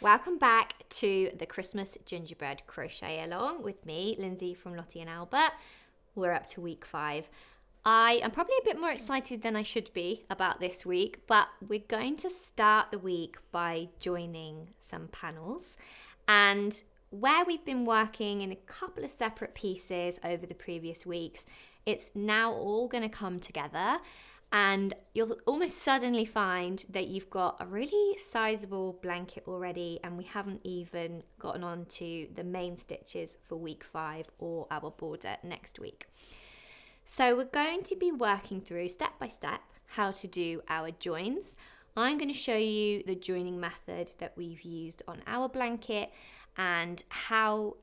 Welcome back to the Christmas Gingerbread Crochet Along with me, Lindsey from Lottie and Albert. We're up to week 5. I am probably a bit more excited than I should be about this week, but we're going to start the week by joining some panels. And where we've been working in a couple of separate pieces over the previous weeks, it's now all going to come together. And you'll almost suddenly find that you've got a really sizable blanket already, and we haven't even gotten on to the main stitches for week 5 or our border next week. So we're going to be working through step by step how to do our joins. I'm going to show you the joining method that we've used on our blanket and how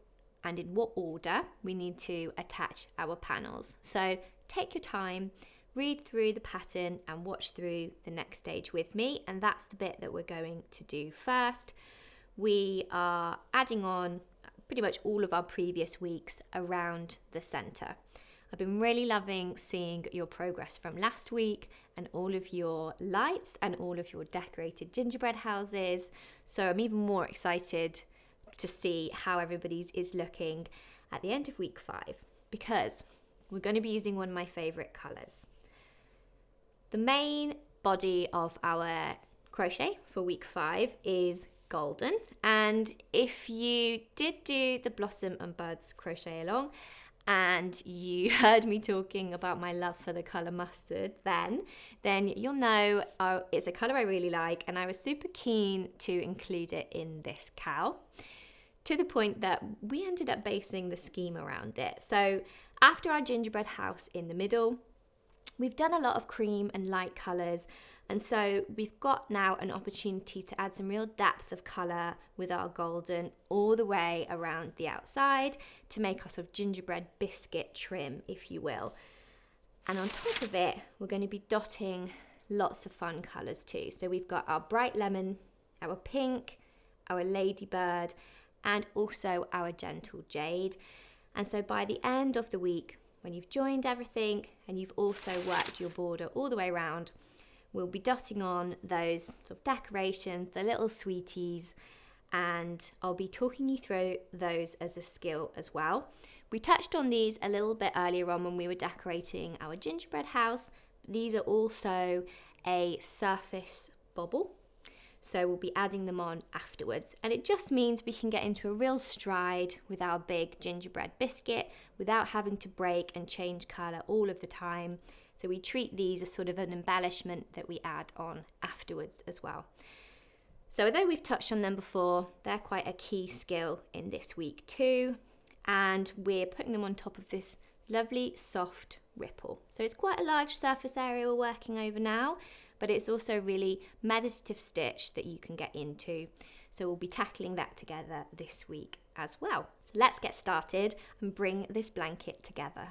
and in what order we need to attach our panels. So take your time, read through the pattern and watch through the next stage with me, and that's the bit that we're going to do first. We are adding on pretty much all of our previous weeks around the center. I've been really loving seeing your progress from last week and all of your lights and all of your decorated gingerbread houses, so I'm even more excited to see how everybody's is looking at the end of week 5, because we're going to be using one of my favorite colors. The main body of our crochet for week 5 is golden, and if you did do the Blossom and Buds Crochet Along and you heard me talking about my love for the colour mustard, then you'll know it's a colour I really like, and I was super keen to include it in this cowl, to the point that we ended up basing the scheme around it. So after our gingerbread house in the middle, we've done a lot of cream and light colours, and so we've got now an opportunity to add some real depth of colour with our golden all the way around the outside to make our sort of gingerbread biscuit trim, if you will. And on top of it, we're going to be dotting lots of fun colours too. So we've got our bright lemon, our pink, our ladybird, and also our gentle jade. And so by the end of the week, when you've joined everything and you've also worked your border all the way around, we'll be dotting on those sort of decorations, the little sweeties, and I'll be talking you through those as a skill as well. We touched on these a little bit earlier on when we were decorating our gingerbread house. These are also a surface bobble, so we'll be adding them on afterwards, and it just means we can get into a real stride with our big gingerbread biscuit without having to break and change colour all of the time. So we treat these as sort of an embellishment that we add on afterwards as well. So although we've touched on them before, they're quite a key skill in this week too, and we're putting them on top of this lovely soft ripple. So it's quite a large surface area we're working over now, but it's also really meditative stitch that you can get into. So we'll be tackling that together this week as well. So let's get started and bring this blanket together.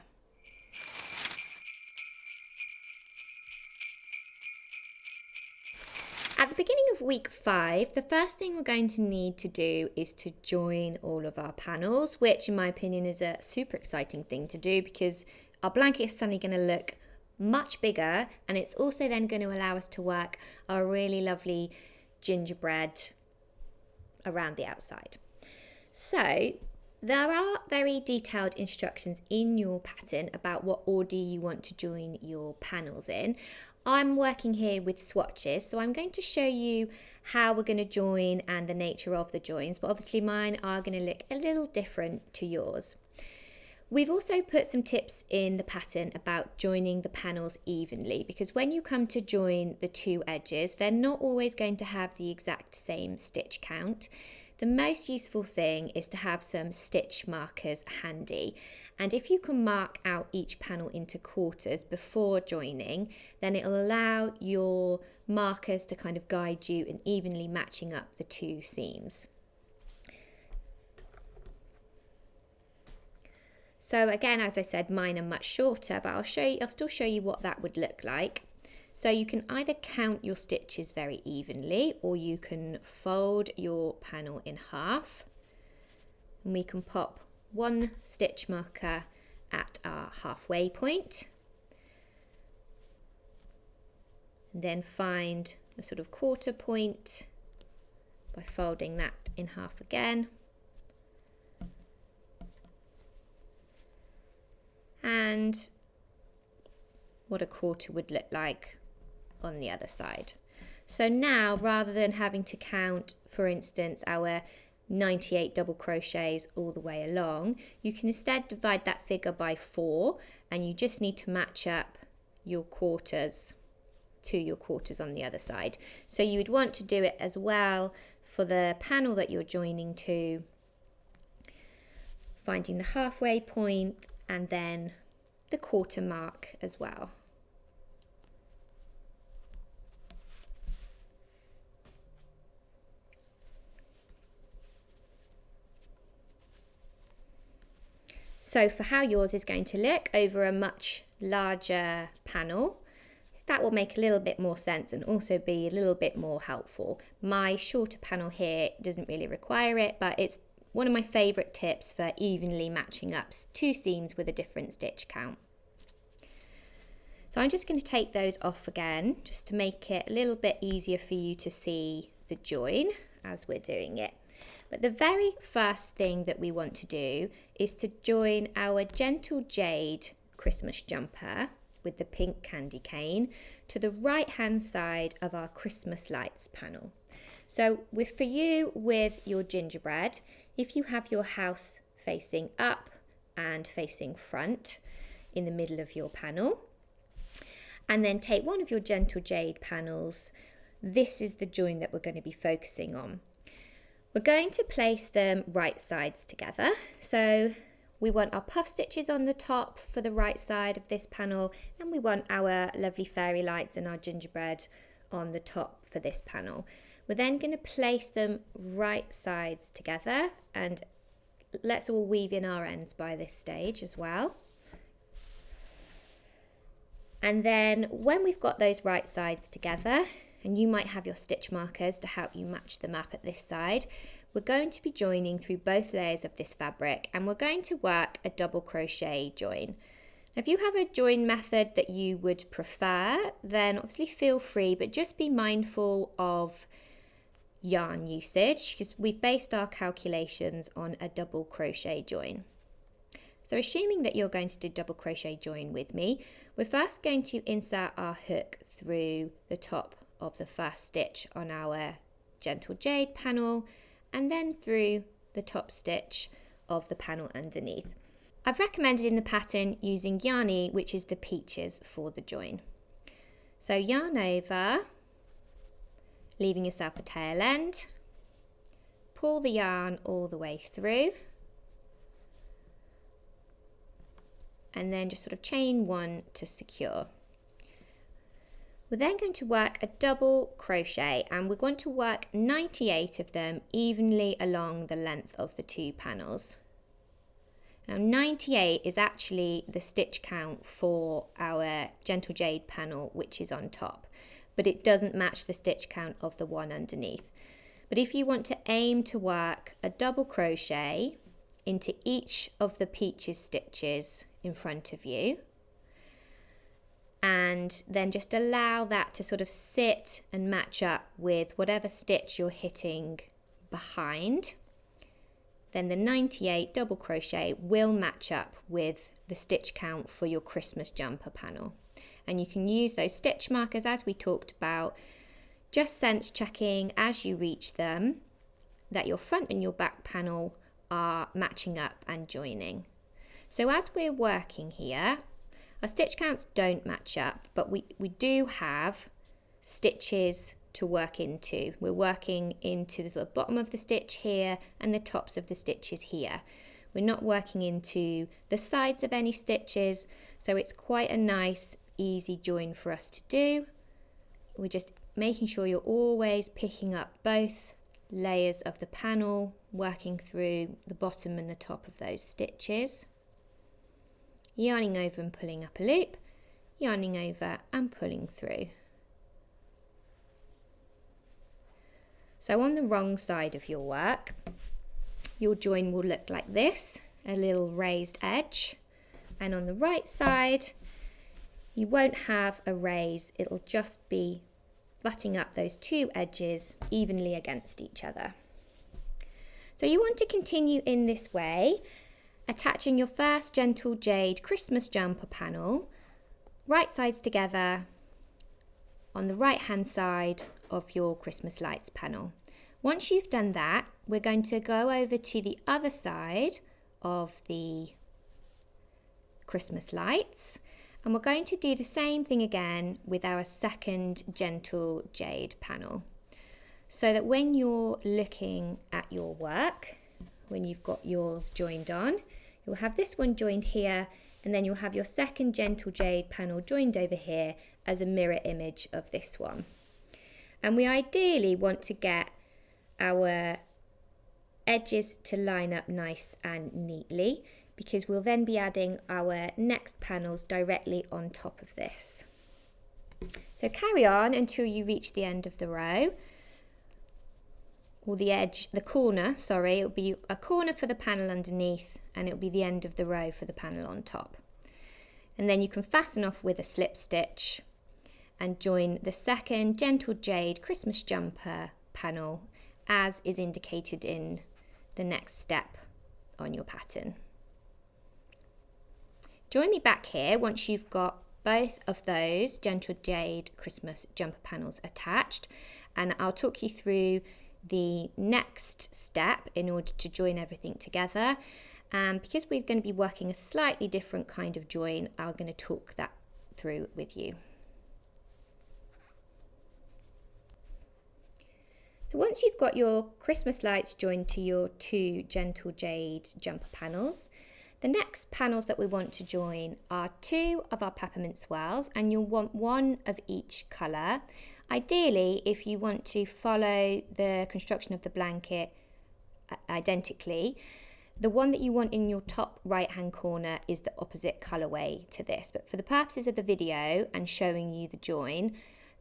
At the beginning of week 5, the first thing we're going to need to do is to join all of our panels, which in my opinion is a super exciting thing to do because our blanket is suddenly going to look much bigger, and it's also then going to allow us to work our really lovely gingerbread around the outside. So there are very detailed instructions in your pattern about what order you want to join your panels in. I'm working here with swatches, so I'm going to show you how we're going to join and the nature of the joins, but obviously mine are going to look a little different to yours. We've also put some tips in the pattern about joining the panels evenly, because when you come to join the two edges, they're not always going to have the exact same stitch count. The most useful thing is to have some stitch markers handy, and if you can mark out each panel into quarters before joining, then it'll allow your markers to kind of guide you in evenly matching up the two seams. So again, as I said, mine are much shorter, but I'll still show you what that would look like. So you can either count your stitches very evenly, or you can fold your panel in half, and we can pop one stitch marker at our halfway point, and then find the sort of quarter point, by folding that in half again. And what a quarter would look like on the other side. So now, rather than having to count, for instance, our 98 double crochets all the way along, you can instead divide that figure by 4, and you just need to match up your quarters to your quarters on the other side. So you would want to do it as well for the panel that you're joining to, finding the halfway point and then the quarter mark as well. So for how yours is going to look over a much larger panel, that will make a little bit more sense and also be a little bit more helpful. My shorter panel here doesn't really require it, but it's one of my favourite tips for evenly matching up two seams with a different stitch count. So I'm just going to take those off again, just to make it a little bit easier for you to see the join as we're doing it. But the very first thing that we want to do is to join our Gentle Jade Christmas jumper with the pink candy cane to the right hand side of our Christmas lights panel. So for you with your gingerbread, if you have your house facing up and facing front in the middle of your panel, and then take one of your Gentle Jade panels, this is the join that we're going to be focusing on. We're going to place them right sides together. So we want our puff stitches on the top for the right side of this panel, and we want our lovely fairy lights and our gingerbread on the top for this panel. We're then going to place them right sides together, and let's all weave in our ends by this stage as well. And then when we've got those right sides together, and you might have your stitch markers to help you match them up at this side, we're going to be joining through both layers of this fabric, and we're going to work a double crochet join. Now, if you have a join method that you would prefer, then obviously feel free, but just be mindful of yarn usage, because we've based our calculations on a double crochet join. So assuming that you're going to do double crochet join with me, we're first going to insert our hook through the top of the first stitch on our Gentle Jade panel, and then through the top stitch of the panel underneath. I've recommended in the pattern using Yarny, which is the peaches for the join. So yarn over, leaving yourself a tail end, pull the yarn all the way through, and then just sort of chain one to secure. We're then going to work a double crochet, and we're going to work 98 of them evenly along the length of the two panels. Now 98 is actually the stitch count for our Gentle Jade panel, which is on top, but it doesn't match the stitch count of the one underneath. But if you want to aim to work a double crochet into each of the peaches stitches in front of you, and then just allow that to sort of sit and match up with whatever stitch you're hitting behind, then the 98 double crochet will match up with the stitch count for your Christmas jumper panel. And you can use those stitch markers as we talked about, just sense checking as you reach them that your front and your back panel are matching up and joining. So as we're working here, our stitch counts don't match up, but we do have stitches to work into. We're working into the bottom of the stitch here and the tops of the stitches here. We're not working into the sides of any stitches, so it's quite a nice, easy join for us to do. We're just making sure you're always picking up both layers of the panel, working through the bottom and the top of those stitches. Yarning over and pulling up a loop, yarning over and pulling through. So on the wrong side of your work, your join will look like this, a little raised edge, and on the right side you won't have a raise, it'll just be butting up those two edges evenly against each other. So you want to continue in this way, attaching your first Gentle Jade Christmas jumper panel, right sides together on the right hand side of your Christmas lights panel. Once you've done that, we're going to go over to the other side of the Christmas lights, and we're going to do the same thing again with our second Gentle Jade panel, so that when you're looking at your work, when you've got yours joined on, you'll have this one joined here, and then you'll have your second Gentle Jade panel joined over here as a mirror image of this one. And we ideally want to get our edges to line up nice and neatly, because we'll then be adding our next panels directly on top of this. So carry on until you reach the end of the row, or the corner, it'll be a corner for the panel underneath, and it'll be the end of the row for the panel on top. And then you can fasten off with a slip stitch and join the second Gentle Jade Christmas jumper panel as is indicated in the next step on your pattern. Join me back here once you've got both of those Gentle Jade Christmas jumper panels attached, and I'll talk you through the next step in order to join everything together. Because we're going to be working a slightly different kind of join, I'm going to talk that through with you. So once you've got your Christmas lights joined to your two Gentle Jade jumper panels, the next panels that we want to join are two of our peppermint swirls, and you'll want one of each colour. Ideally, if you want to follow the construction of the blanket identically, the one that you want in your top right hand corner is the opposite colourway to this. But for the purposes of the video and showing you the join,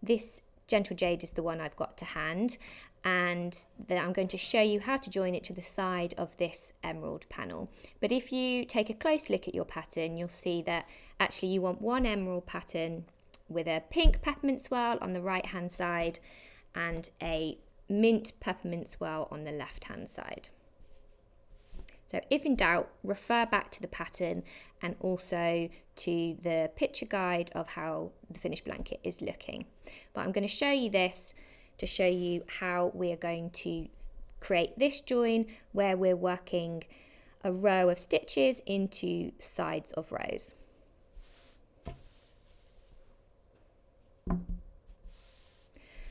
this Gentle Jade is the one I've got to hand, and then I'm going to show you how to join it to the side of this emerald panel. But if you take a close look at your pattern, you'll see that actually you want one emerald pattern with a pink peppermint swirl on the right hand side and a mint peppermint swirl on the left hand side. So if in doubt, refer back to the pattern and also to the picture guide of how the finished blanket is looking. But I'm going to show you this to show you how we are going to create this join where we're working a row of stitches into sides of rows.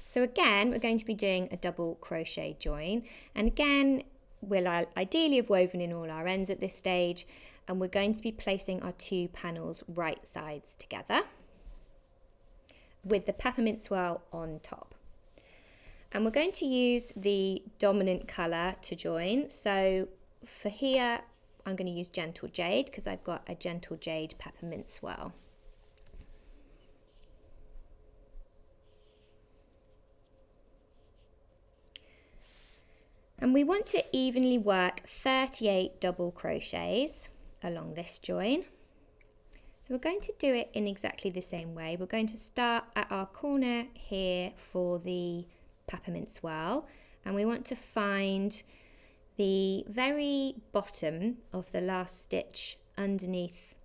So again, we're going to be doing a double crochet join, and again we'll ideally have woven in all our ends at this stage, and we're going to be placing our two panels right sides together with the peppermint swirl on top. And we're going to use the dominant colour to join. So for here, I'm going to use Gentle Jade because I've got a Gentle Jade peppermint swirl. And we want to evenly work 38 double crochets along this join. So we're going to do it in exactly the same way. We're going to start at our corner here for the peppermint swirl, and we want to find the very bottom of the last stitch underneath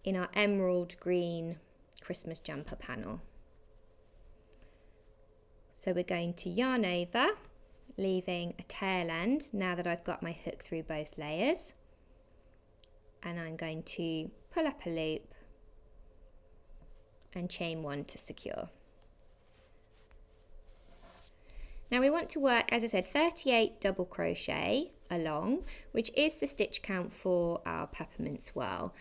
in our emerald green Christmas jumper panel. So we're going to yarn over, leaving a tail end now that I've got my hook through both layers, and I'm going to pull up a loop and chain one to secure. Now we want to work, as I said, 38 double crochet along, which is the stitch count for our peppermint swirl.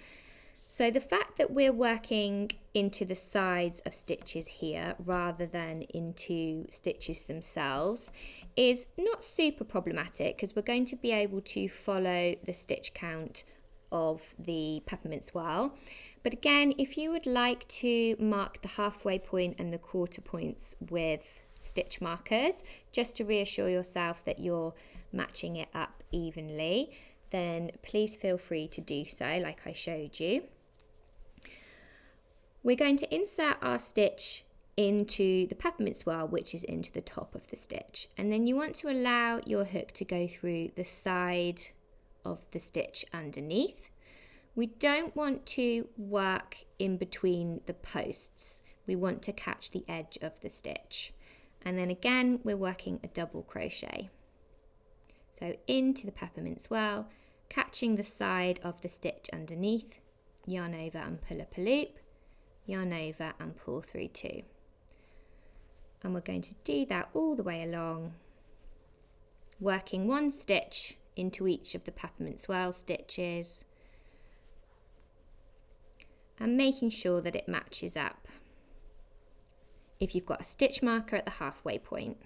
So the fact that we're working into the sides of stitches here rather than into stitches themselves is not super problematic, because we're going to be able to follow the stitch count of the peppermint swirl. But again, if you would like to mark the halfway point and the quarter points with stitch markers, just to reassure yourself that you're matching it up evenly, then please feel free to do so like I showed you. We're going to insert our stitch into the peppermint swirl, which is into the top of the stitch. And then you want to allow your hook to go through the side of the stitch underneath. We don't want to work in between the posts. We want to catch the edge of the stitch. And then again, we're working a double crochet. So into the peppermint swirl, catching the side of the stitch underneath, yarn over and pull up a loop, yarn over and pull through 2. And we're going to do that all the way along, working 1 stitch into each of the peppermint swirl stitches and making sure that it matches up if you've got a stitch marker at the halfway point.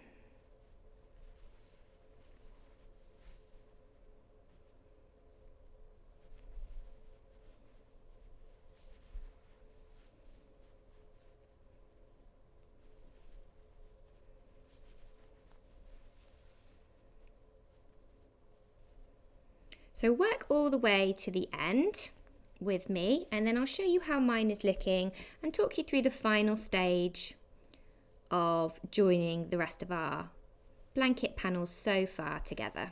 So work all the way to the end with me, and then I'll show you how mine is looking and talk you through the final stage of joining the rest of our blanket panels so far together.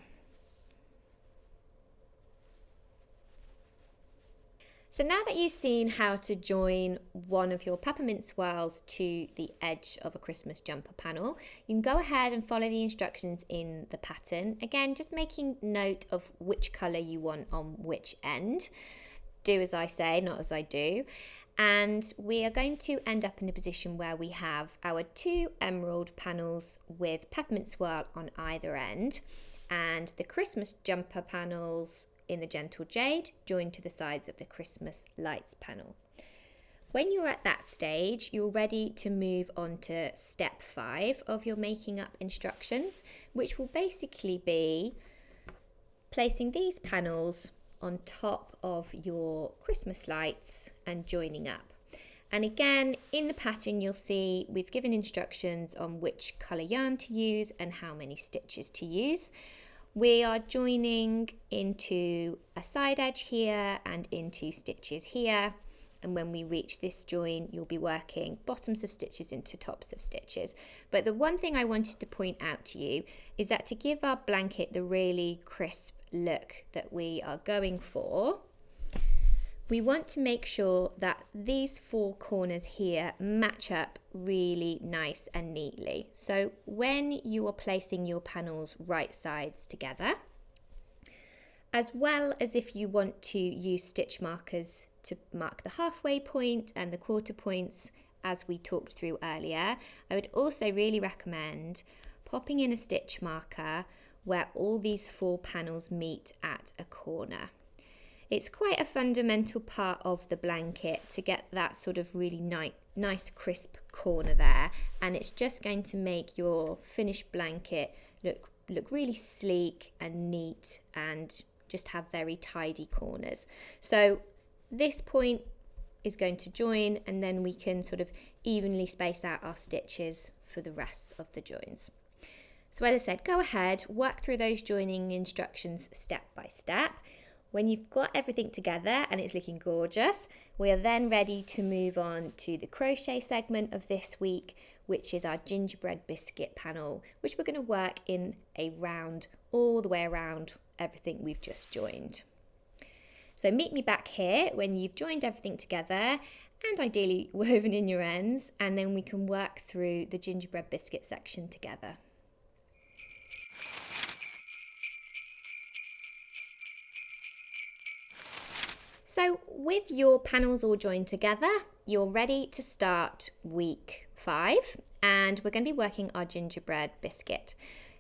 So now that you've seen how to join one of your peppermint swirls to the edge of a Christmas jumper panel, you can go ahead and follow the instructions in the pattern. Again, just making note of which colour you want on which end. Do as I say, not as I do. And we are going to end up in a position where we have our 2 emerald panels with peppermint swirl on either end, and the Christmas jumper panels in the gentle jade joined to the sides of the Christmas lights panel. When you're at that stage, you're ready to move on to step 5 of your making up instructions, which will basically be placing these panels on top of your Christmas lights and joining up. And again, in the pattern you'll see we've given instructions on which colour yarn to use and how many stitches to use. We are joining into a side edge here and into stitches here, and when we reach this join you'll be working bottoms of stitches into tops of stitches. But the one thing I wanted to point out to you is that to give our blanket the really crisp look that we are going for, we want to make sure that these 4 corners here match up really nice and neatly. So when you are placing your panels right sides together, as well as if you want to use stitch markers to mark the halfway point and the quarter points as we talked through earlier, I would also really recommend popping in a stitch marker where all these 4 panels meet at a corner. It's quite a fundamental part of the blanket to get that sort of really nice crisp corner there, and it's just going to make your finished blanket look really sleek and neat and just have very tidy corners. So this point is going to join, and then we can sort of evenly space out our stitches for the rest of the joins. So as I said, go ahead, work through those joining instructions step by step. When you've got everything together and it's looking gorgeous, we are then ready to move on to the crochet segment of this week, which is our gingerbread biscuit panel, which we're going to work in a round all the way around everything we've just joined. So meet me back here when you've joined everything together and ideally woven in your ends, and then we can work through the gingerbread biscuit section together. So with your panels all joined together, you're ready to start week 5, and we're going to be working our gingerbread biscuit.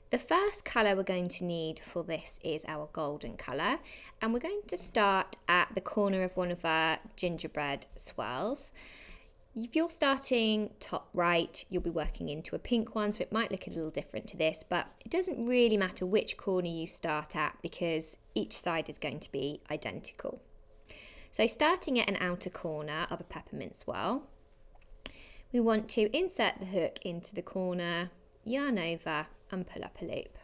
The first colour we're going to need for this is our golden colour, and we're going to start at the corner of one of our gingerbread swirls. If you're starting top right, you'll be working into a pink one, so it might look a little different to this, but it doesn't really matter which corner you start at because each side is going to be identical. So starting at an outer corner of a peppermint swirl, we want to insert the hook into the corner, yarn over and pull up a loop.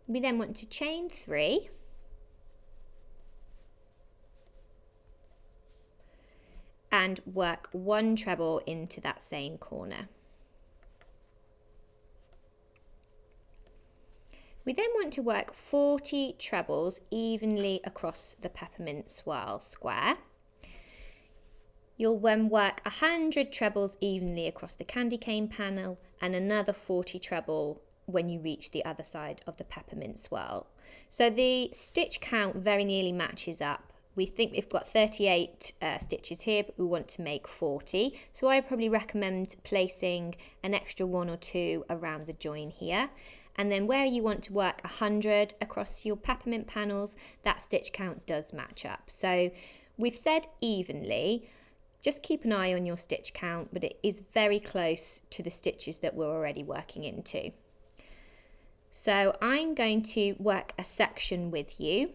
We then want to chain 3, and work 1 treble into that same corner. We then want to work 40 trebles evenly across the peppermint swirl square. You'll then work 100 trebles evenly across the candy cane panel and another 40 treble when you reach the other side of the peppermint swirl. So the stitch count very nearly matches up. We think we've got 38 stitches here, but we want to make 40. So I probably recommend placing an extra 1 or 2 around the join here. And then where you want to work 100 across your peppermint panels, that stitch count does match up. So we've said evenly, just keep an eye on your stitch count, but it is very close to the stitches that we're already working into. So I'm going to work a section with you,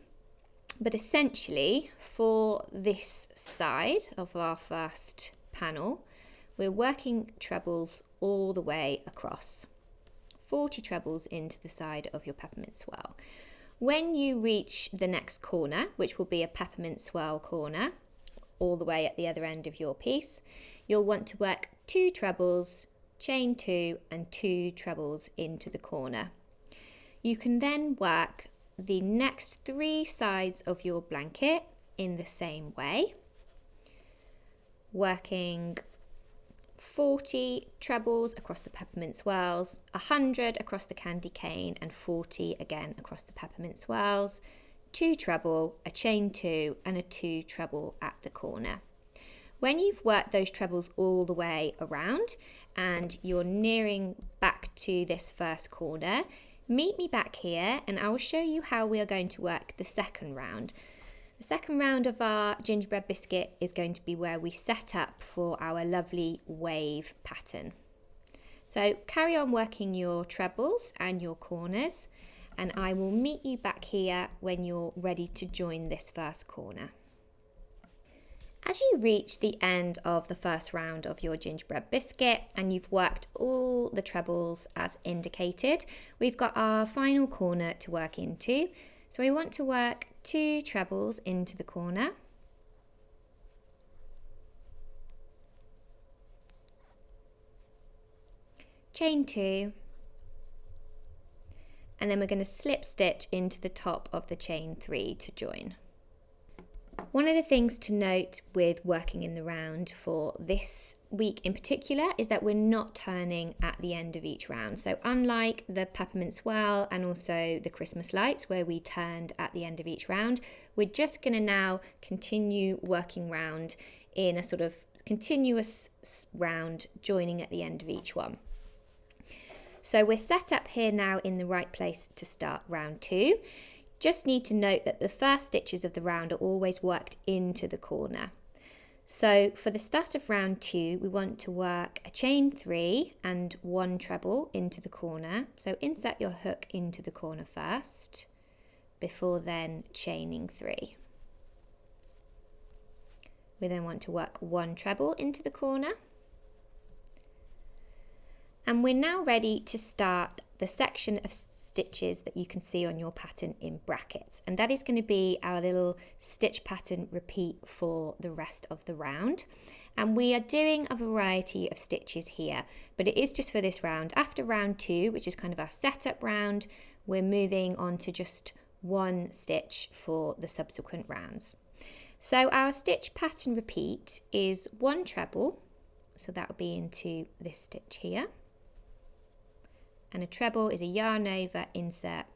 but essentially for this side of our first panel, we're working trebles all the way across. 40 trebles into the side of your peppermint swirl. When you reach the next corner, which will be a peppermint swirl corner, all the way at the other end of your piece, you'll want to work 2 trebles, chain 2 and 2 trebles into the corner. You can then work the next 3 sides of your blanket in the same way, working 40 trebles across the peppermint swirls, 100 across the candy cane and 40 again across the peppermint swirls, 2 treble, a chain 2 and a 2 treble at the corner. When you've worked those trebles all the way around and you're nearing back to this first corner, meet me back here and I will show you how we are going to work the second round. The second round of our gingerbread biscuit is going to be where we set up for our lovely wave pattern. So carry on working your trebles and your corners and I will meet you back here when you're ready to join this first corner. As you reach the end of the first round of your gingerbread biscuit and you've worked all the trebles as indicated, we've got our final corner to work into. So we want to work 2 trebles into the corner, chain 2, and then we're going to slip stitch into the top of the chain 3 to join. One of the things to note with working in the round for this week in particular is that we're not turning at the end of each round. So unlike the peppermint swirl and also the Christmas lights where we turned at the end of each round, we're just going to now continue working round in a sort of continuous round, joining at the end of each one. So we're set up here now in the right place to start round 2. Just need to note that the first stitches of the round are always worked into the corner. So for the start of round 2, we want to work a chain 3 and 1 treble into the corner. So insert your hook into the corner first, before then chaining 3. We then want to work 1 treble into the corner. And we're now ready to start the section of stitches that you can see on your pattern in brackets, and that is going to be our little stitch pattern repeat for the rest of the round. And we are doing a variety of stitches here, but it is just for this round. After round 2, which is kind of our setup round, we're moving on to just 1 stitch for the subsequent rounds. So our stitch pattern repeat is 1 treble, so that will be into this stitch here. And a treble is a yarn over, insert,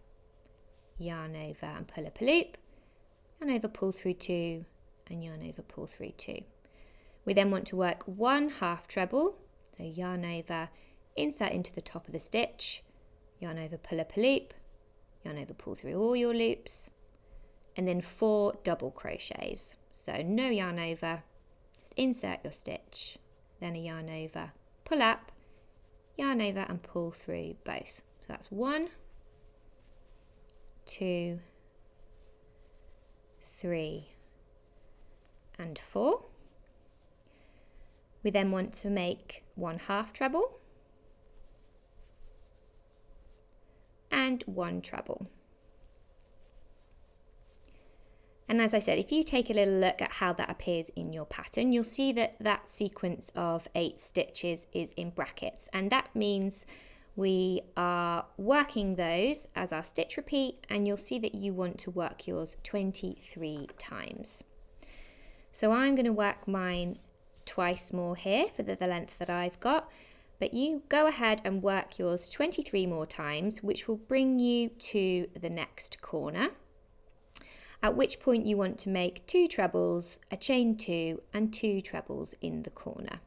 yarn over and pull up a loop, yarn over, pull through 2 and yarn over, pull through 2. We then want to work 1 half treble, so yarn over, insert into the top of the stitch, yarn over, pull up a loop, yarn over, pull through all your loops, and then 4 double crochets. So no yarn over, just insert your stitch, then a yarn over, pull up, yarn over and pull through both. So that's 1, 2, 3 and 4. We then want to make 1 half treble and 1 treble. And as I said, if you take a little look at how that appears in your pattern, you'll see that that sequence of 8 stitches is in brackets, and that means we are working those as our stitch repeat, and you'll see that you want to work yours 23 times. So I'm going to work mine twice more here for the length that I've got, but you go ahead and work yours 23 more times, which will bring you to the next corner. At which point you want to make 2 trebles, a chain 2 and 2 trebles in the corner.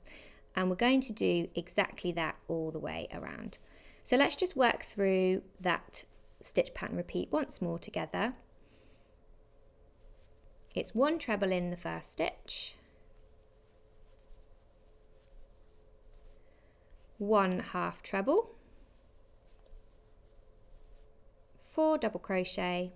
And we're going to do exactly that all the way around. So let's just work through that stitch pattern repeat once more together. It's 1 treble in the first stitch, 1 half treble, 4 double crochet,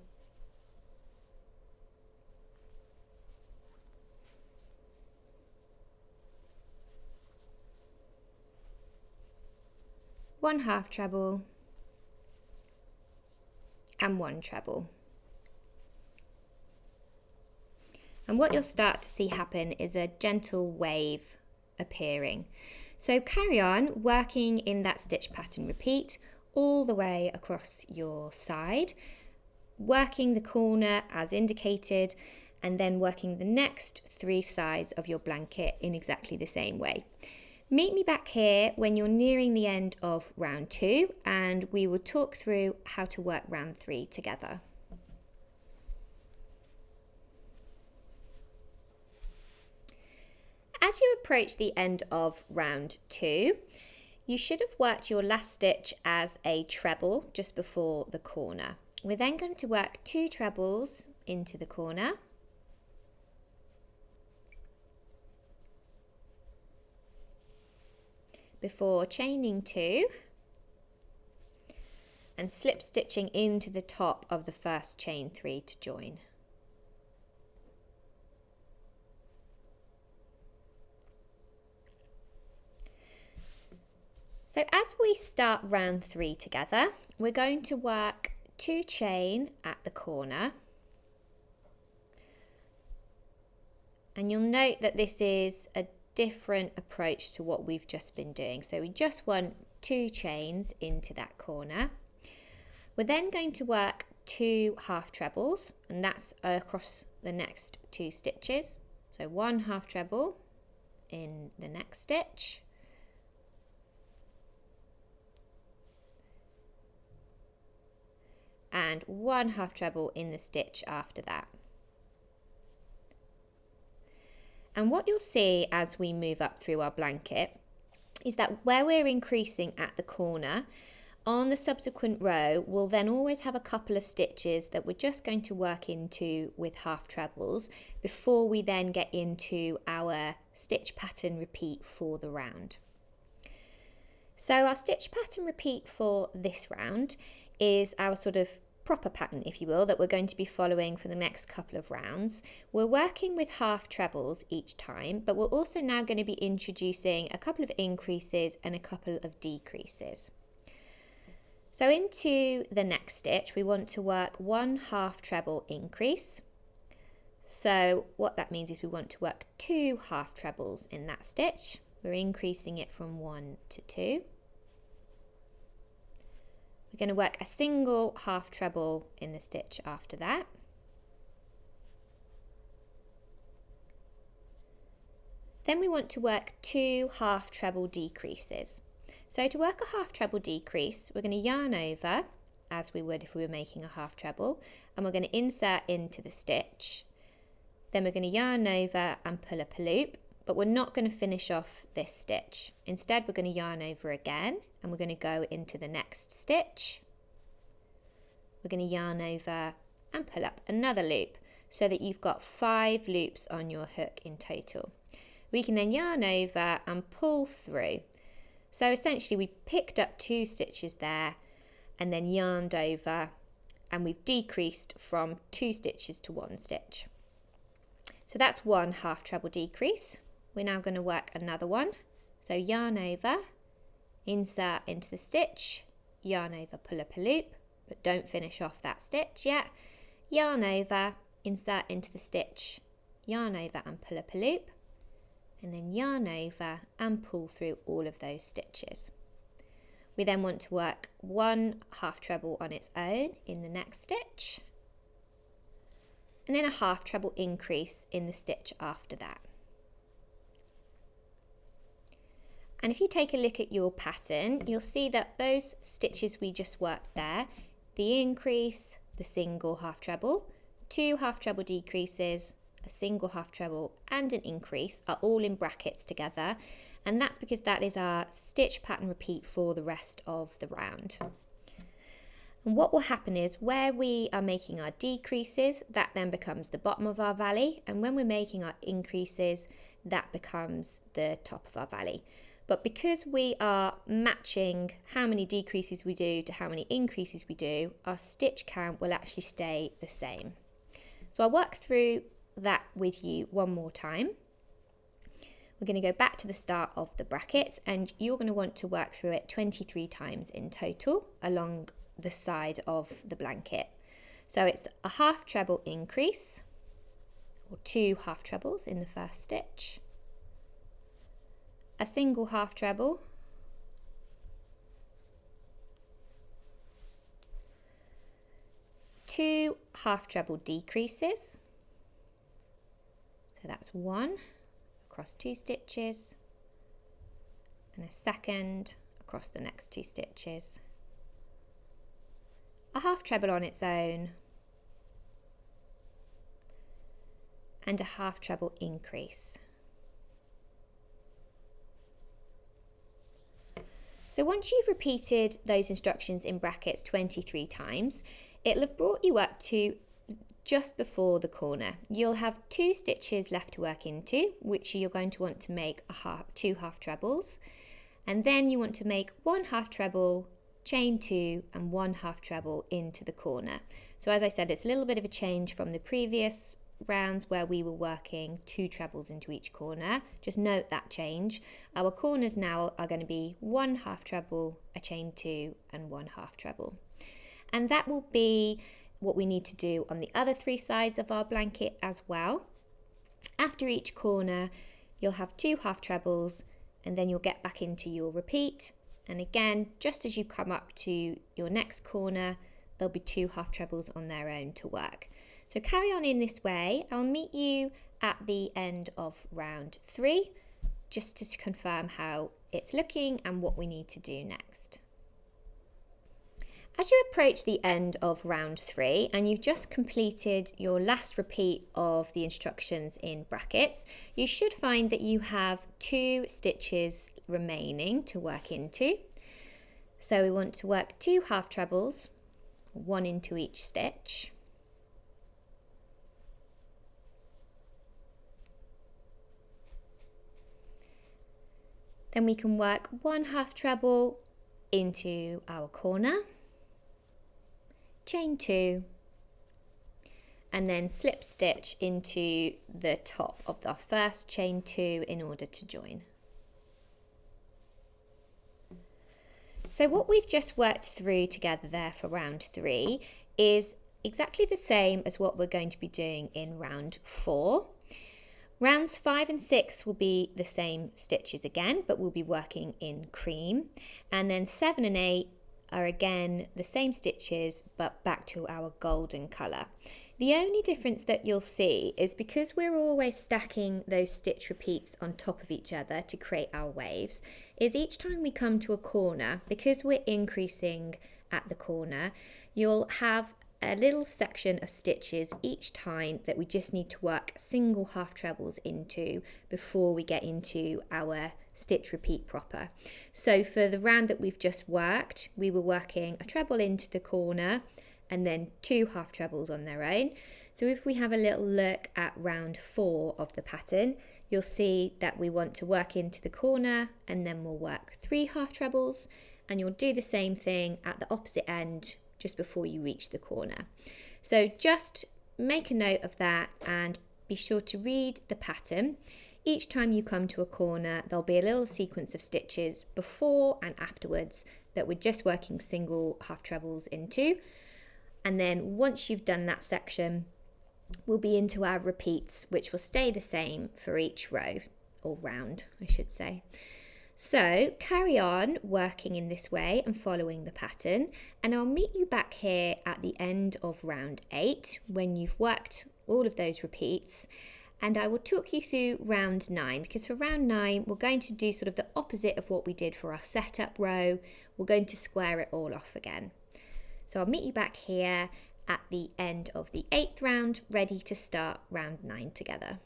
1 half treble and 1 treble. And what you'll start to see happen is a gentle wave appearing. So carry on working in that stitch pattern repeat all the way across your side, working the corner as indicated, and then working the next 3 sides of your blanket in exactly the same way. Meet me back here when you're nearing the end of round 2, and we will talk through how to work round 3 together. As you approach the end of round 2, you should have worked your last stitch as a treble just before the corner. We're then going to work 2 trebles into the corner, before chaining 2 and slip stitching into the top of the first chain 3 to join. So as we start round 3 together, we're going to work 2 chain at the corner, and you'll note that this is a different approach to what we've just been doing. So we just want 2 chains into that corner. We're then going to work 2 half trebles, and that's across the next 2 stitches. So 1 half treble in the next stitch, and 1 half treble in the stitch after that. And what you'll see as we move up through our blanket is that where we're increasing at the corner, on the subsequent row, we'll then always have a couple of stitches that we're just going to work into with half trebles before we then get into our stitch pattern repeat for the round. So our stitch pattern repeat for this round is our sort of proper pattern, if you will, that we're going to be following for the next couple of rounds. We're working with half trebles each time, but we're also now going to be introducing a couple of increases and a couple of decreases. So into the next stitch, we want to work 1 half treble increase. So what that means is we want to work 2 half trebles in that stitch. We're increasing it from 1 to 2. We're going to work a single half treble in the stitch after that. Then we want to work 2 half treble decreases. So to work a half treble decrease, we're going to yarn over as we would if we were making a half treble, and we're going to insert into the stitch. Then we're going to yarn over and pull up a loop, but we're not going to finish off this stitch. Instead, we're going to yarn over again, and we're going to go into the next stitch. We're going to yarn over and pull up another loop so that you've got 5 loops on your hook in total. We can then yarn over and pull through. So essentially we picked up 2 stitches there and then yarned over, and we've decreased from 2 stitches to 1 stitch. So that's 1 half treble decrease. We're now going to work another one. So yarn over, insert into the stitch, yarn over, pull up a loop, but don't finish off that stitch yet. Yarn over insert into the stitch, yarn over and pull up a loop, and then yarn over and pull through all of those stitches. We then want to work 1 half treble on its own in the next stitch, and then a half treble increase in the stitch after that. And if you take a look at your pattern, you'll see that those stitches we just worked there, the increase, the single half treble, 2 half treble decreases, a single half treble and an increase are all in brackets together, and that's because that is our stitch pattern repeat for the rest of the round. And what will happen is where we are making our decreases, that then becomes the bottom of our valley, and when we're making our increases, that becomes the top of our valley. But because we are matching how many decreases we do to how many increases we do, our stitch count will actually stay the same. So I'll work through that with you one more time. We're going to go back to the start of the bracket, and you're going to want to work through it 23 times in total along the side of the blanket. So it's a half treble increase, or 2 half trebles in the first stitch, a single half treble, two half treble decreases, so that's 1 across 2 stitches, and a second across the next 2 stitches, a half treble on its own, and a half treble increase. So once you've repeated those instructions in brackets 23 times, it'll have brought you up to just before the corner. You'll have 2 stitches left to work into, which you're going to want to make 2 half trebles, and then you want to make 1 half treble, chain 2 and 1 half treble into the corner. So as I said, it's a little bit of a change from the previous rounds where we were working 2 trebles into each corner. Just note that change. Our corners now are going to be 1 half treble, a chain 2 and 1 half treble, and that will be what we need to do on the other 3 sides of our blanket as well. After each corner you'll have 2 half trebles, and then you'll get back into your repeat, and again just as you come up to your next corner there'll be 2 half trebles on their own to work. So carry on in this way. I'll meet you at the end of round 3 just to confirm how it's looking and what we need to do next. As you approach the end of round 3 and you've just completed your last repeat of the instructions in brackets, you should find that you have 2 stitches remaining to work into. So we want to work 2 half trebles, 1 into each stitch. Then we can work 1 half treble into our corner, chain 2, and then slip stitch into the top of our first chain 2 in order to join. So what we've just worked through together there for round 3 is exactly the same as what we're going to be doing in round 4. Rounds 5 and 6 will be the same stitches again, but we'll be working in cream, and then 7 and 8 are again the same stitches but back to our golden colour. The only difference that you'll see is because we're always stacking those stitch repeats on top of each other to create our waves, is each time we come to a corner, because we're increasing at the corner, you'll have a little section of stitches each time that we just need to work single half trebles into before we get into our stitch repeat proper. So for the round that we've just worked, we were working a treble into the corner and then 2 half trebles on their own. So if we have a little look at round 4 of the pattern, you'll see that we want to work into the corner and then we'll work 3 half trebles, and you'll do the same thing at the opposite end just before you reach the corner. So just make a note of that and be sure to read the pattern. Each time you come to a corner, there'll be a little sequence of stitches before and afterwards that we're just working single half trebles into. And then once you've done that section, will be into our repeats, which will stay the same for each row, or round, I should say. So carry on working in this way and following the pattern, and I'll meet you back here at the end of round 8 when you've worked all of those repeats, and I will talk you through round 9, because for round 9 we're going to do sort of the opposite of what we did for our setup row. We're going to square it all off again. So I'll meet you back here at the end of the 8th round, ready to start round 9 together.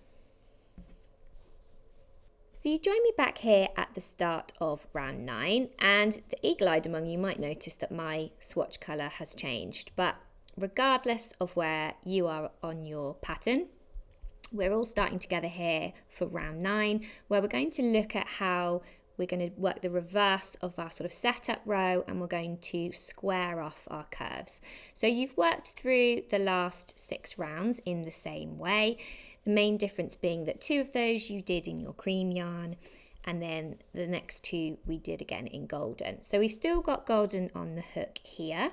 So you join me back here at the start of round 9, and the eagle-eyed among you might notice that my swatch colour has changed, but regardless of where you are on your pattern, we're all starting together here for round 9, where we're going to look at how we're going to work the reverse of our sort of setup row, and we're going to square off our curves. So you've worked through the last 6 rounds in the same way. The main difference being that 2 of those you did in your cream yarn, and then the next 2 we did again in golden. So we've still got golden on the hook here.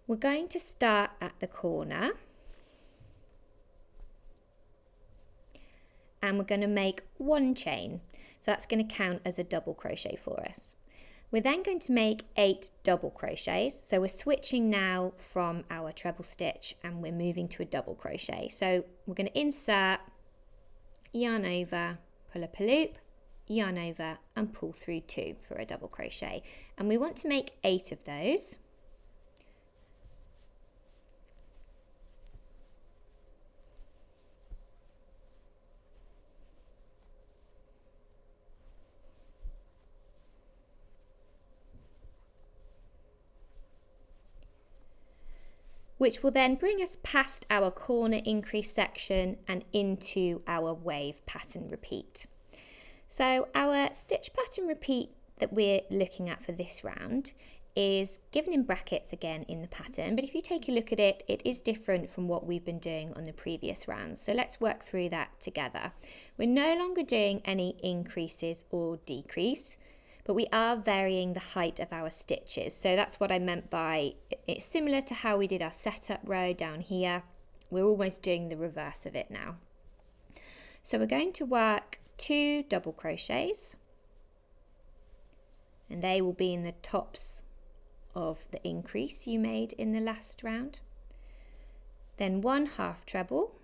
We're going to start at the corner, and we're going to make 1 chain. So that's going to count as a double crochet for us. We're then going to make 8 double crochets. So we're switching now from our treble stitch and we're moving to a double crochet. So we're going to insert, yarn over, pull up a loop, yarn over and pull through 2 for a double crochet. And we want to make 8 of those. Which will then bring us past our corner increase section and into our wave pattern repeat. So our stitch pattern repeat that we're looking at for this round is given in brackets again in the pattern, but if you take a look at it, it is different from what we've been doing on the previous rounds. So let's work through that together. We're no longer doing any increases or decrease, but we are varying the height of our stitches. So that's what I meant by it's similar to how we did our setup row down here. We're almost doing the reverse of it now. So we're going to work 2 double crochets, and they will be in the tops of the increase you made in the last round. Then 1 half treble,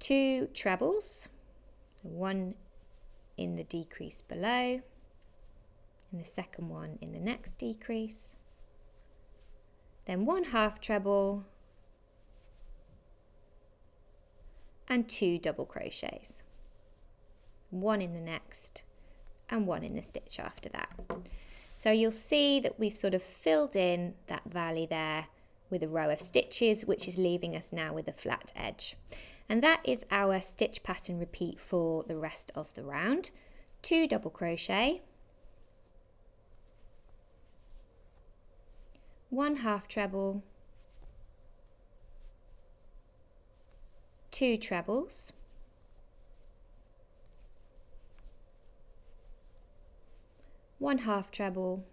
2 trebles, 1 in the decrease below, and the second one in the next decrease, then 1 half treble and 2 double crochets, 1 in the next and 1 in the stitch after that. So you'll see that we've sort of filled in that valley there with a row of stitches, which is leaving us now with a flat edge. And that is our stitch pattern repeat for the rest of the round. 2 double crochet, 1 half treble, 2 trebles, 1 half treble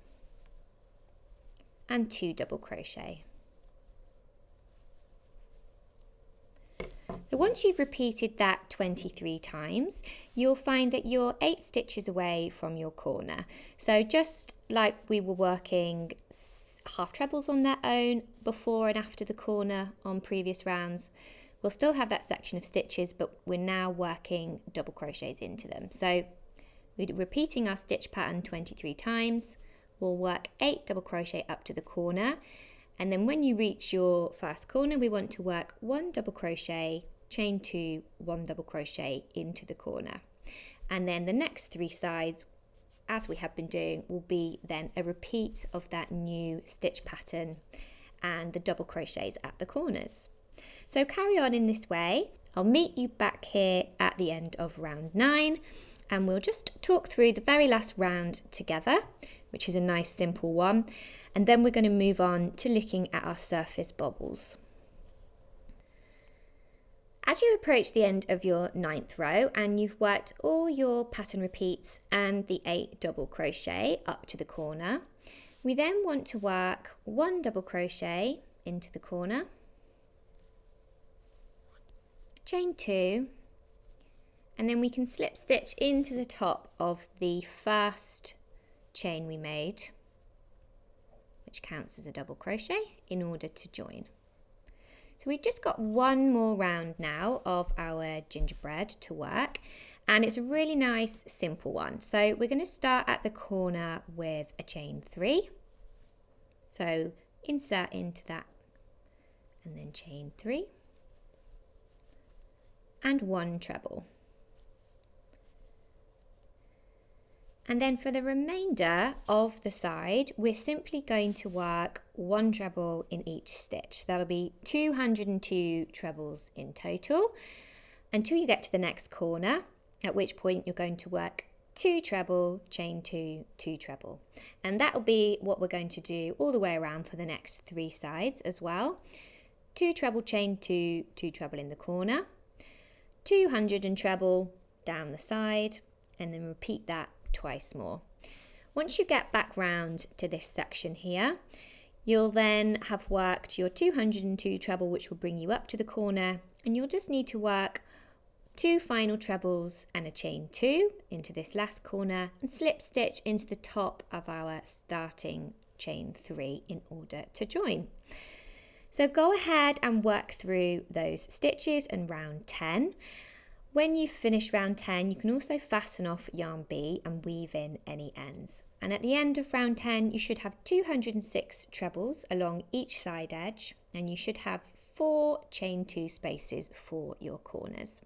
and 2 double crochet. So once you've repeated that 23 times, you'll find that you're 8 stitches away from your corner. So just like we were working half trebles on their own before and after the corner on previous rounds, we'll still have that section of stitches, but we're now working double crochets into them. So we're repeating our stitch pattern 23 times. We'll work 8 double crochet up to the corner, and then when you reach your first corner, we want to work 1 double crochet, chain 2, 1 double crochet into the corner. And then the next 3 sides, as we have been doing, will be then a repeat of that new stitch pattern and the double crochets at the corners. So carry on in this way. I'll meet you back here at the end of round 9, and we'll just talk through the very last round together, which is a nice simple one, and then we're going to move on to looking at our surface bobbles. As you approach the end of your 9th row and you've worked all your pattern repeats and the 8 double crochet up to the corner, We then want to work 1 double crochet into the corner, chain 2, and then we can slip stitch into the top of the first chain we made, which counts as a double crochet, in order to join. So we've just got 1 more round now of our gingerbread to work, and it's a really nice simple one. So we're going to start at the corner with a chain 3. So insert into that and then chain 3 and 1 treble. And then for the remainder of the side, we're simply going to work 1 treble in each stitch. That'll be 202 trebles in total until you get to the next corner, at which point you're going to work 2 treble, chain 2, 2 treble. And that'll be what we're going to do all the way around for the next 3 sides as well. 2 treble, chain 2, 2 treble in the corner, 200 and treble down the side, and then repeat that twice more. Once you get back round to this section here, you'll then have worked your 202 treble, which will bring you up to the corner, and you'll just need to work 2 final trebles and a chain 2 into this last corner and slip stitch into the top of our starting chain 3 in order to join. So go ahead and work through those stitches in round 10. When you've finished round 10, you can also fasten off yarn B and weave in any ends. And at the end of round 10, you should have 206 trebles along each side edge, and you should have 4 chain 2 spaces for your corners.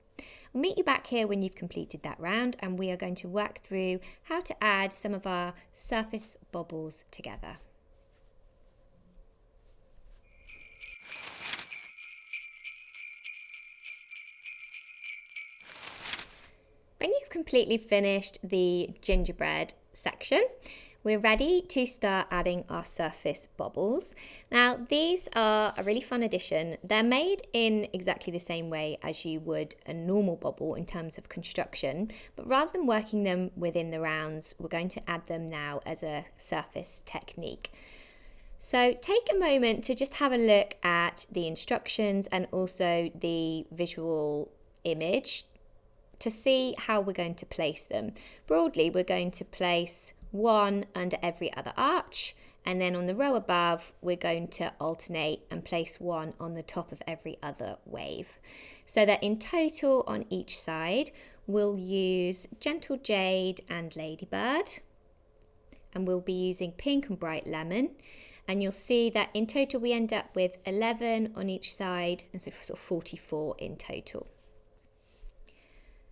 I'll meet you back here when you've completed that round, and we are going to work through how to add some of our surface bobbles together. When you've completely finished the gingerbread section, we're ready to start adding our surface bobbles. Now, these are a really fun addition. They're made in exactly the same way as you would a normal bobble in terms of construction, but rather than working them within the rounds, we're going to add them now as a surface technique. So take a moment to just have a look at the instructions and also the visual image to see how we're going to place them. Broadly, we're going to place 1 under every other arch, and then on the row above, we're going to alternate and place 1 on the top of every other wave. So that in total on each side, we'll use Gentle Jade and Ladybird, and we'll be using Pink and Bright Lemon. And you'll see that in total, we end up with 11 on each side, and so sort of 44 in total.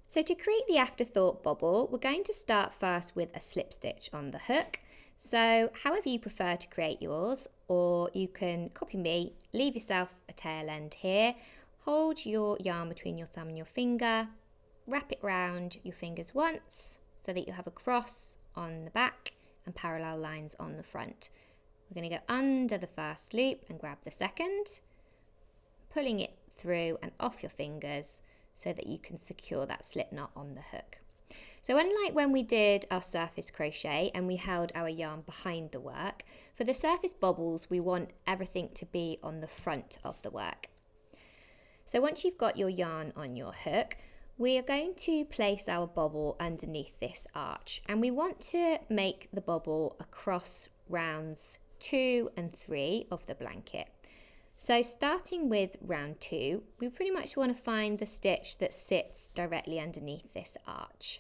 So to create the afterthought bobble, we're going to start first with a slip stitch on the hook. So however you prefer to create yours, or you can copy me, leave yourself a tail end here, hold your yarn between your thumb and your finger, wrap it round your fingers once so that you have a cross on the back and parallel lines on the front. We're going to go under the first loop and grab the second, pulling it through and off your fingers, so that you can secure that slip knot on the hook. So unlike when we did our surface crochet and we held our yarn behind the work, for the surface bobbles we want everything to be on the front of the work. So once you've got your yarn on your hook, we are going to place our bobble underneath this arch, and we want to make the bobble across rounds 2 and 3 of the blanket. So starting with round 2, we pretty much want to find the stitch that sits directly underneath this arch.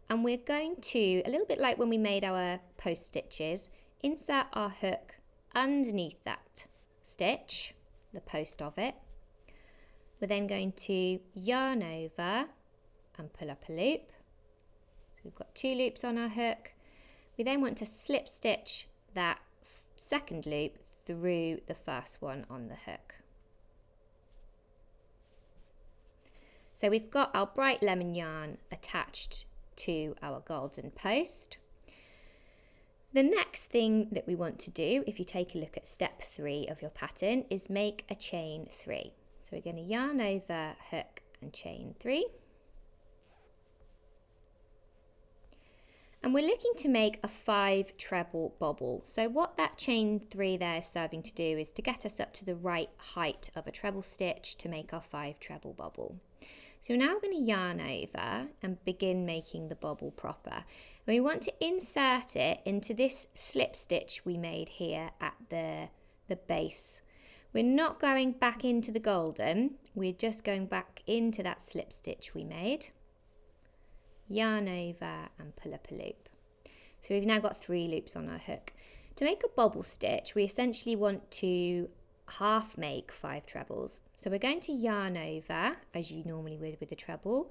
And we're going to, a little bit like when we made our post stitches, insert our hook underneath that stitch, the post of it. We're then going to yarn over and pull up a loop. So we've got 2 loops on our hook. We then want to slip stitch that second loop through the first one on the hook. So we've got our bright lemon yarn attached to our golden post. The next thing that we want to do, if you take a look at step 3 of your pattern, is make a chain 3. So we're going to yarn over, hook and chain 3. And we're looking to make a 5 treble bobble. So what that chain 3 there is serving to do is to get us up to the right height of a treble stitch to make our 5 treble bobble. So now we're going to yarn over and begin making the bobble proper. And we want to insert it into this slip stitch we made here at the base. We're not going back into the golden, we're just going back into that slip stitch we made. Yarn over and pull up a loop. So we've now got 3 loops on our hook. To make a bobble stitch, we essentially want to half make 5 trebles. So we're going to yarn over as you normally would with a treble,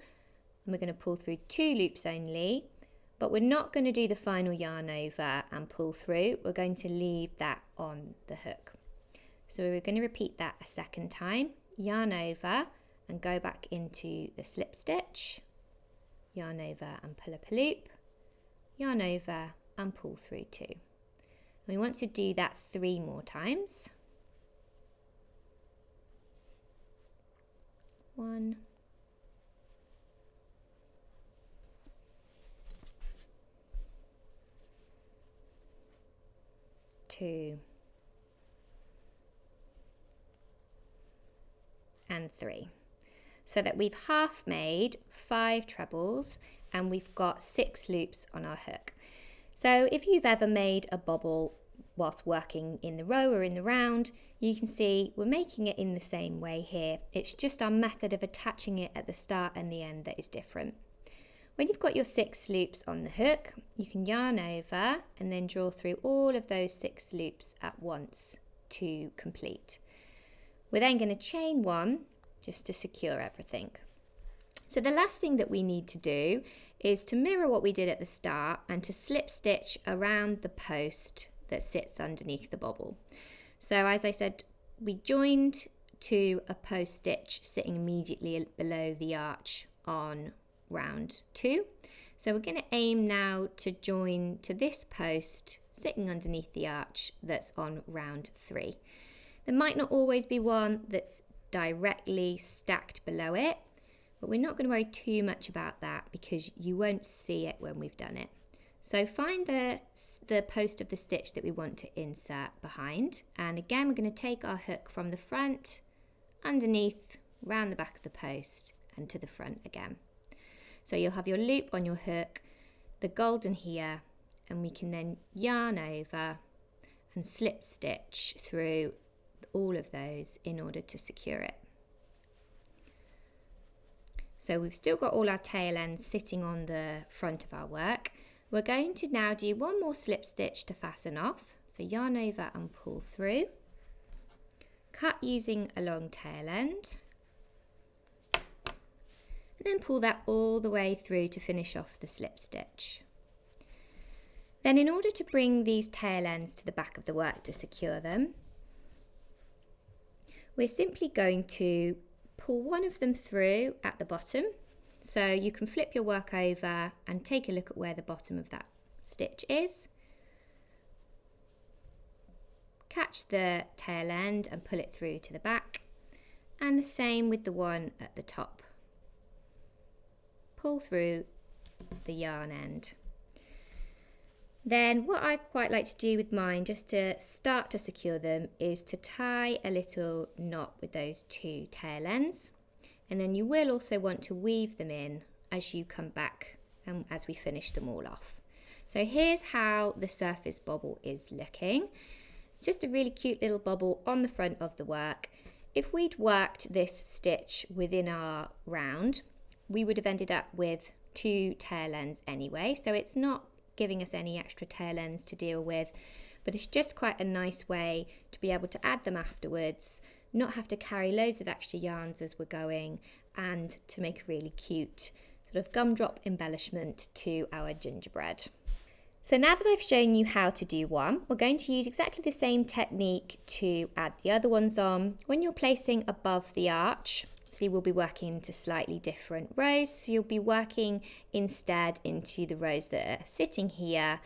and we're going to pull through 2 loops only, but we're not going to do the final yarn over and pull through. We're going to leave that on the hook. So we're going to repeat that a second time. Yarn over and go back into the slip stitch. Yarn over and pull up a loop, yarn over and pull through 2. And we want to do that 3 more times. 1, 2, and 3. So that we've half made 5 trebles and we've got 6 loops on our hook. So if you've ever made a bobble whilst working in the row or in the round, you can see we're making it in the same way here. It's just our method of attaching it at the start and the end that is different. When you've got your 6 loops on the hook, you can yarn over and then draw through all of those 6 loops at once to complete. We're then going to chain 1 just to secure everything. So the last thing that we need to do is to mirror what we did at the start and to slip stitch around the post that sits underneath the bobble. So as I said, we joined to a post stitch sitting immediately below the arch on round 2. So we're going to aim now to join to this post sitting underneath the arch that's on round 3. There might not always be one that's directly stacked below it, but we're not going to worry too much about that because you won't see it when we've done it. So find the post of the stitch that we want to insert behind, and again we're going to take our hook from the front, underneath, round the back of the post and to the front again. So you'll have your loop on your hook, the golden here, and we can then yarn over and slip stitch through all of those in order to secure it. So we've still got all our tail ends sitting on the front of our work. We're going to now do one more slip stitch to fasten off. So yarn over and pull through. Cut using a long tail end. And then pull that all the way through to finish off the slip stitch. Then in order to bring these tail ends to the back of the work to secure them, we're simply going to pull one of them through at the bottom. So you can flip your work over and take a look at where the bottom of that stitch is. Catch the tail end and pull it through to the back. And the same with the one at the top. Pull through the yarn end. Then what I quite like to do with mine, just to start to secure them, is to tie a little knot with those 2 tail ends. And then you will also want to weave them in as you come back and as we finish them all off. So here's how the surface bobble is looking. It's just a really cute little bobble on the front of the work. If we'd worked this stitch within our round, we would have ended up with 2 tail ends anyway. So it's not giving us any extra tail ends to deal with, but it's just quite a nice way to be able to add them afterwards, not have to carry loads of extra yarns as we're going, and to make a really cute sort of gumdrop embellishment to our gingerbread. So now that I've shown you how to do one, we're going to use exactly the same technique to add the other ones on. When you're placing above the arch, so we'll be working into slightly different rows. So you'll be working instead into the rows that are sitting here.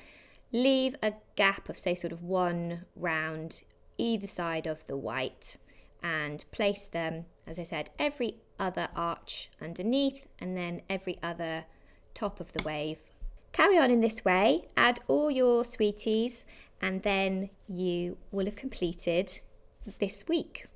Leave a gap of say sort of 1 round either side of the white and place them, as I said, every other arch underneath and then every other top of the wave Carry on in this way, add all your sweeties, and then you will have completed this week.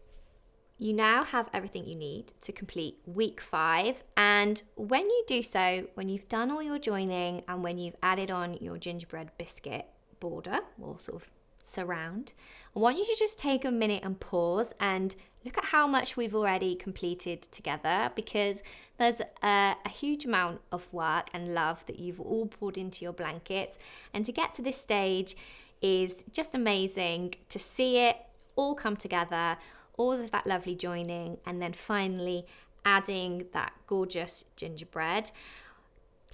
You now have everything you need to complete week 5, and when you do so, when you've done all your joining and when you've added on your gingerbread biscuit border or sort of surround, I want you to just take a minute and pause and look at how much we've already completed together, because there's a huge amount of work and love that you've all poured into your blankets, and to get to this stage is just amazing to see it all come together, all of that lovely joining, and then finally adding that gorgeous gingerbread.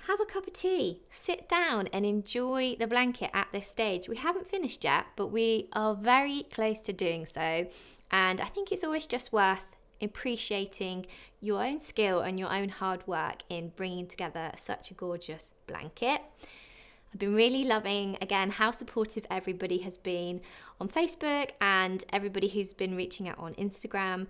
Have a cup of tea, sit down and enjoy the blanket at this stage. We haven't finished yet, but we are very close to doing so. And I think it's always just worth appreciating your own skill and your own hard work in bringing together such a gorgeous blanket. I've been really loving, again, how supportive everybody has been on Facebook and everybody who's been reaching out on Instagram.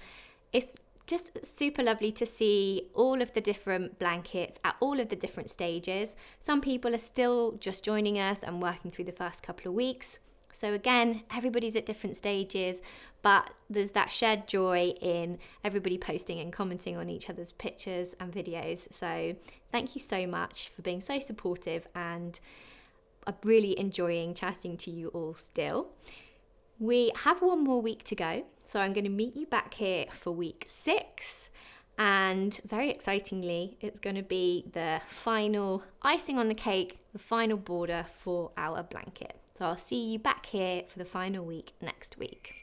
It's just super lovely to see all of the different blankets at all of the different stages. Some people are still just joining us and working through the first couple of weeks. So again, everybody's at different stages, but there's that shared joy in everybody posting and commenting on each other's pictures and videos. So thank you so much for being so supportive, and I'm really enjoying chatting to you all still. We have one more week to go, so I'm going to meet you back here for week 6, and very excitingly, it's going to be the final icing on the cake, the final border for our blanket. So I'll see you back here for the final week next week.